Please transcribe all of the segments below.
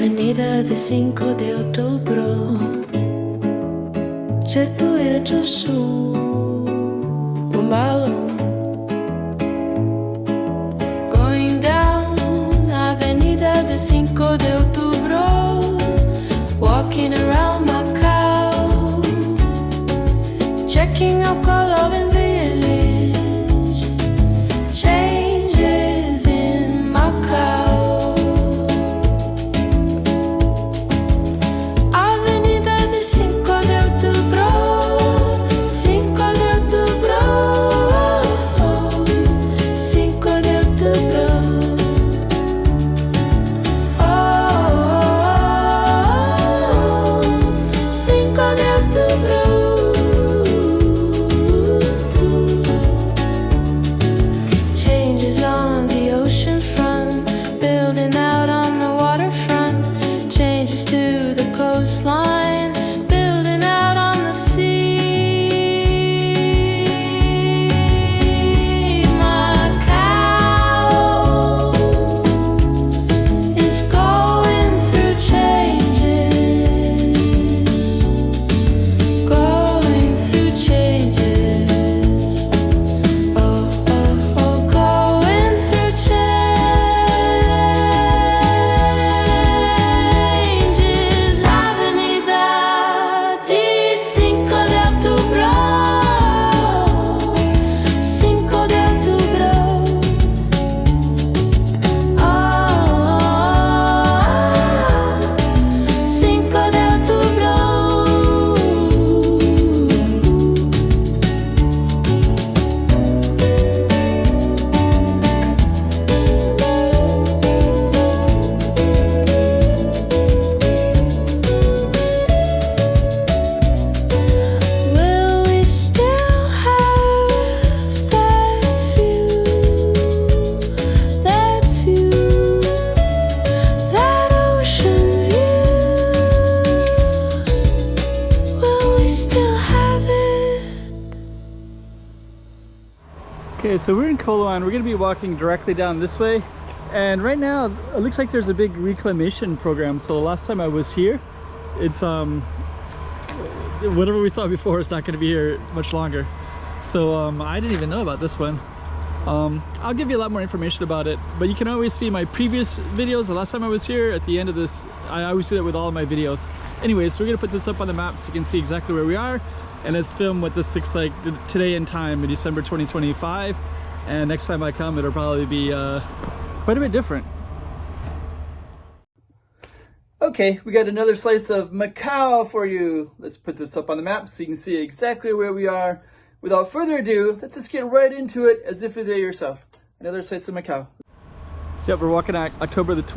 Avenida de 5 de Outubro, 十月初五马路 Going down Avenida de 5 de Outubro, walking around Macau, checking out Coloane village, changes in Macau. Avenida de 5 de Outubro, 5 de Outubro, 5 de Outubro. Oh, 5 de Outubro. Changes on the ocean front, building out on the waterfront. Changes to the coastline, building out on the sea. Macau is going through changes, going through changes. Oh, oh, oh, going through changes. Avenida de 5 de Outubro, 5 de Outubro. Oh, 5 de Outubro. Will we still have that view, that ocean view? Will we still have it? Okay, so we're in Coloane. We're gonna be walking directly down this way, and right now it looks like there's a big reclamation program. So the last time I was here, it's whatever we saw before is not going to be here much longer. So I didn't even know about this one. I'll give you a lot more information about it, but you can always see my previous videos. The last time I was here, at the end of this, I always do that with all of my videos. Anyways, we're gonna put this up on the map so you can see exactly where we are, and let's film what this looks like today in time in December 2025. And next time I come, it'll probably be quite a bit different. Okay, we got another slice of Macau for you. Let's put this up on the map so you can see exactly where we are. Without further ado, let's just get right into it as if you're there yourself. Another slice of Macau. So yeah, we're walking at October 5th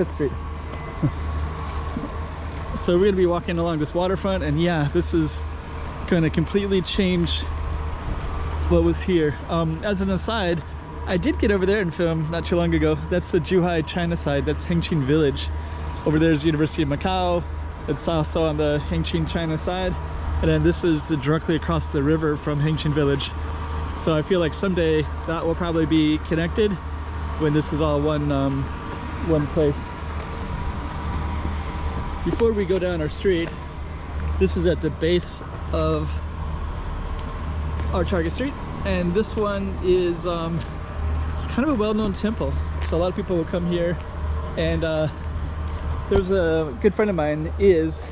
Street. So we're gonna be walking along this waterfront, and yeah, this is gonna completely change what was here. As an aside, I did get over there and film not too long ago. That's the Zhuhai China side. That's Hengqin Village. Over there is the University of Macau. It's also on the Hengqin China side. And then this is directly across the river from Hengqin Village. So I feel like someday that will probably be connected when this is all one place. Before we go down our street, this is at the base of our target street. And this one is kind of a well-known temple, so a lot of people will come here. And there's a good friend of mine, he has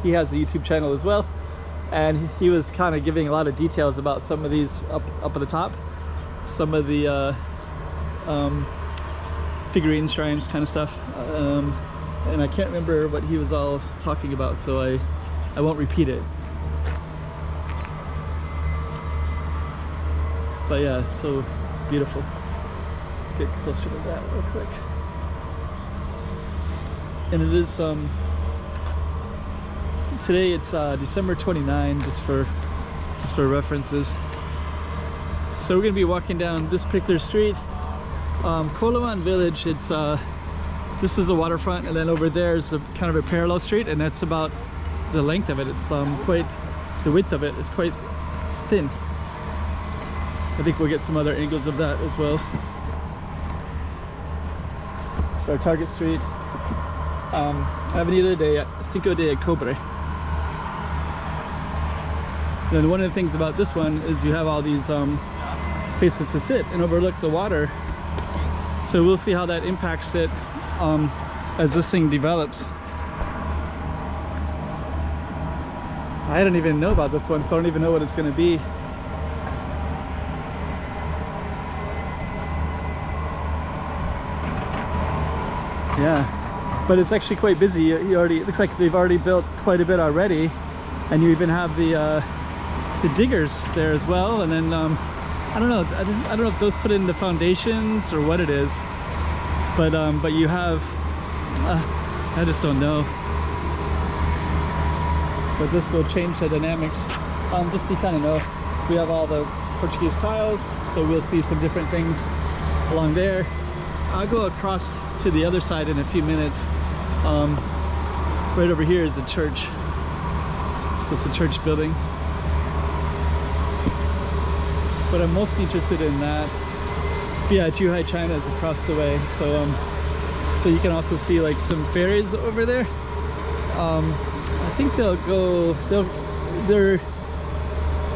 a YouTube channel as well, and he was kind of giving a lot of details about some of these up at the top, some of the figurine shrines kind of stuff, and I can't remember what he was all talking about, so I won't repeat it. But yeah, it's so beautiful. Let's get closer to that real quick. And it is today it's December 29, just for references. So we're gonna be walking down this particular street, Coloane Village. It's this is the waterfront, and then over there is a kind of a parallel street, and that's about the length of it. It's quite, the width of it is quite thin. I think we'll get some other angles of that as well. So our target street, Avenida de Cinco de Octubre. Then one of the things about this one is you have all these places to sit and overlook the water. So we'll see how that impacts it as this thing develops. I don't even know about this one, so I don't even know what it's going to be. Yeah, but it's actually quite busy. You already, it looks like they've already built quite a bit already, and you even have the diggers there as well. And then I don't know. I don't know if those put in the foundations or what it is, but you have. I just don't know. But this will change the dynamics. Just so you kind of know, we have all the Portuguese tiles, so we'll see some different things along there. I'll go across to the other side in a few minutes. Right over here is a church. So it's a church building. But I'm mostly interested in that. Yeah, Zhuhai, China is across the way. So you can also see like some ferries over there. I think they'll go.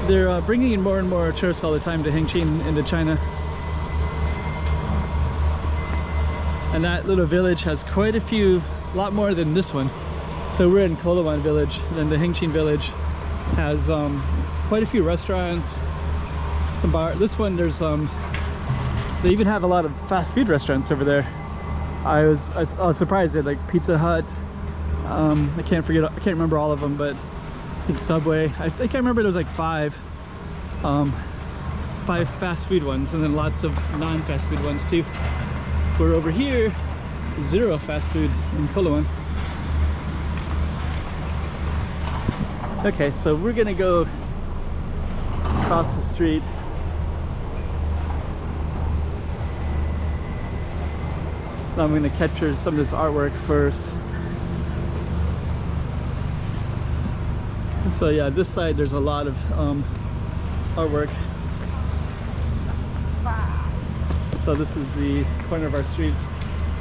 They're bringing in more and more tourists all the time to Hengqin into China. And that little village has quite a few, lot more than this one. So we're in Coloane village, and the Hengqin village has quite a few restaurants, some bar. This one, there's they even have a lot of fast food restaurants over there. I was surprised. They had like Pizza Hut. I can't remember all of them, but I think Subway. I think I remember there was like five fast food ones, and then lots of non-fast food ones too. We're over here, zero fast food in Coloane. Okay, so we're gonna go across the street. I'm gonna capture some of this artwork first. So yeah, this side there's a lot of artwork. So this is the corner of our streets,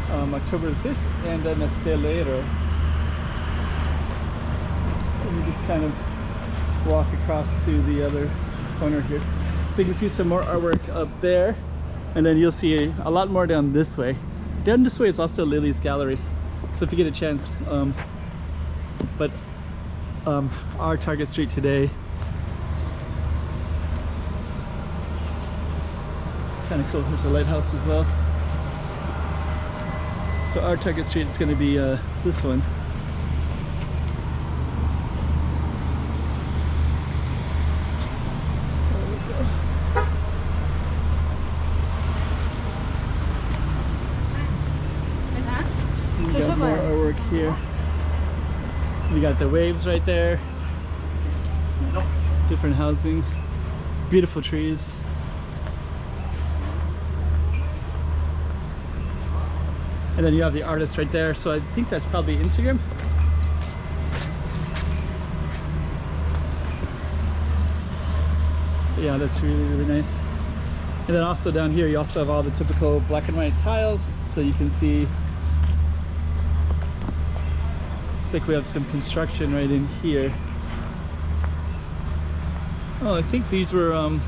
October the 5th, and then Estelero. And we just kind of walk across to the other corner here. So you can see some more artwork up there, and then you'll see a lot more down this way. Down this way is also Lily's Gallery, so if you get a chance. But our target street today, kind of cool. There's a lighthouse as well. So our target street is going to be this one. There we go. We got more artwork here. We got the waves right there. Different housing. Beautiful trees. And then you have the artist right there. So I think that's probably Instagram. Yeah, that's really, really nice. And then also down here, you also have all the typical black and white tiles. So you can see, it's like we have some construction right in here. Oh, I think these were,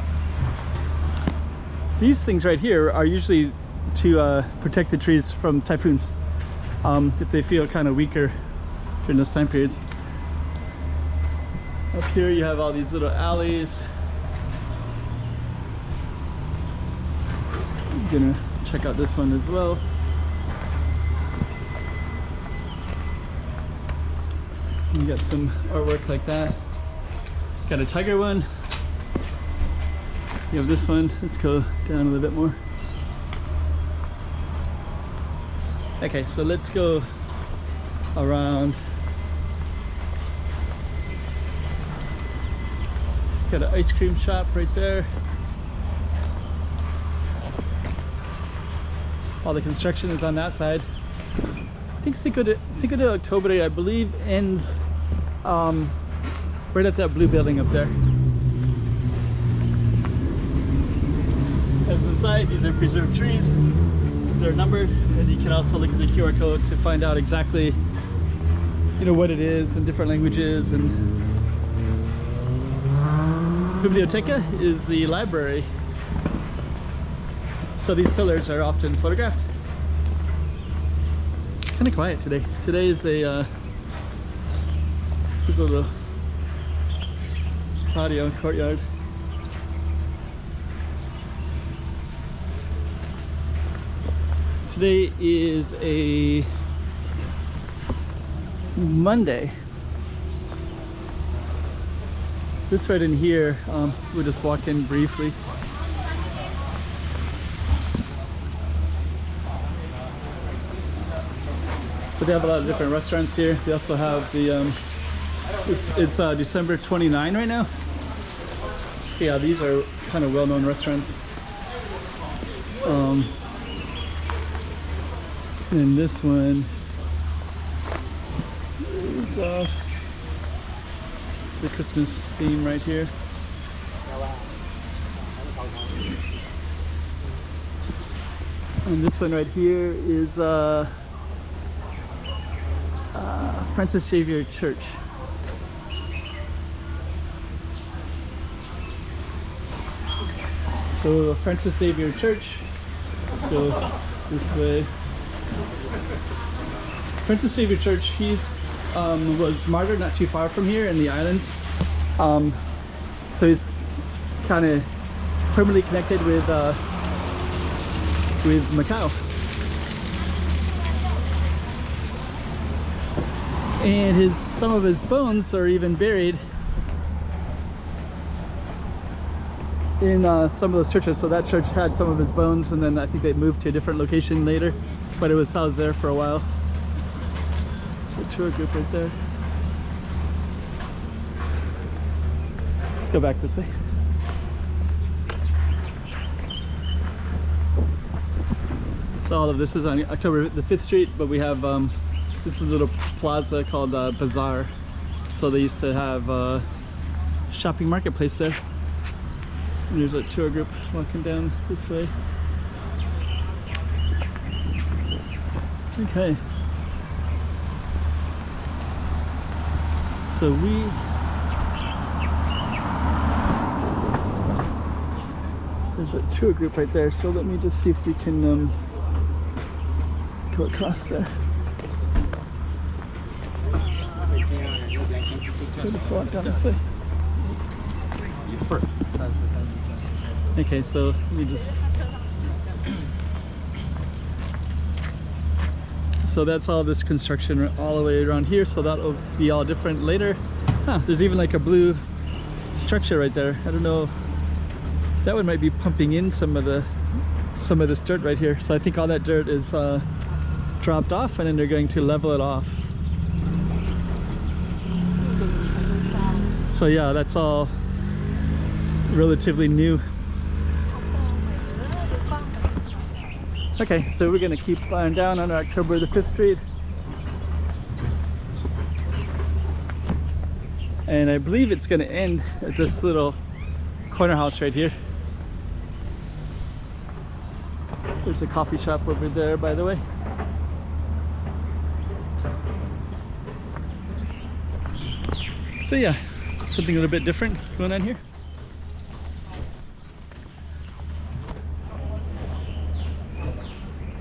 these things right here are usually to protect the trees from typhoons, if they feel kind of weaker during those time periods. Up here you have all these little alleys. I'm gonna check out this one as well. You got some artwork like that. Got a tiger one. You have this one. Let's go down a little bit more. Okay, so let's go around. Got an ice cream shop right there. All the construction is on that side. I think Cinco de Octubre, I believe, ends right at that blue building up there. As the side, these are preserved trees. they're numbered, and you can also look at the QR code to find out exactly, you know, what it is in different languages. And Biblioteca is the library, so these pillars are often photographed. It's kind of quiet today. Today is a there's a little patio courtyard. Today is a Monday. This right in here, we'll just walk in briefly. But they have a lot of different restaurants here. They also have the, it's December 29 right now. Yeah, these are kind of well-known restaurants. And this one is the Christmas theme right here. And this one right here is Francis Xavier Church. So Francis Xavier Church, let's go this way. Francis Xavier Church, he's was martyred not too far from here in the islands. So he's kind of permanently connected with Macau. And some of his bones are even buried in some of those churches. So that church had some of his bones, and then I think they moved to a different location later, but it was housed there for a while. There's a tour group right there. Let's go back this way. So all of this is on October the 5th Street, but we have this is a little plaza called Bazaar. So they used to have a shopping marketplace there. And there's a tour group walking down this way. Okay. So there's a tour group right there. So let me just see if we can go across there. Let's walk down this way. Okay, so let me just. So that's all this construction all the way around here. So that'll be all different later. Huh, there's even like a blue structure right there. I don't know. That one might be pumping in some of this dirt right here. So I think all that dirt is dropped off, and then they're going to level it off. So yeah, that's all relatively new. Okay, so we're gonna keep on down on October the 5th Street. And I believe it's gonna end at this little corner house right here. There's a coffee shop over there, by the way. So yeah, something a little bit different going on here.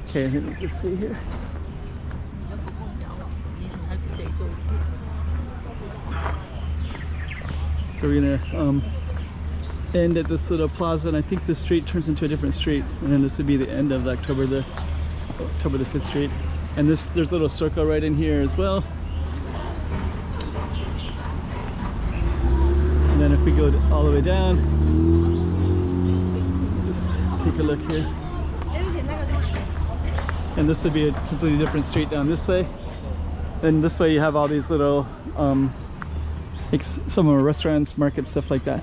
Okay, let me just see here. So we're gonna end at this little plaza, and I think this street turns into a different street, and then this would be the end of October the 5th Street. And there's a little circle right in here as well. And then if we go all the way down, just take a look here. And this would be a completely different street down this way. And this way you have all these little, like some of our restaurants, markets, stuff like that.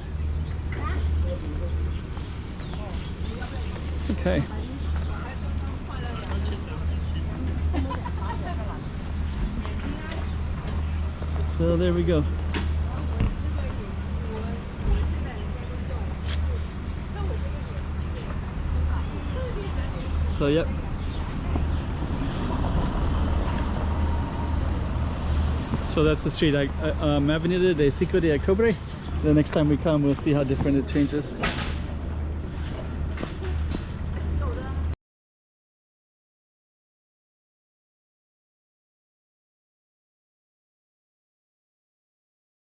Okay. So there we go. So yep, So that's the street, like Avenida de Cinco de Octubre. The next time we come, we'll see how different it changes.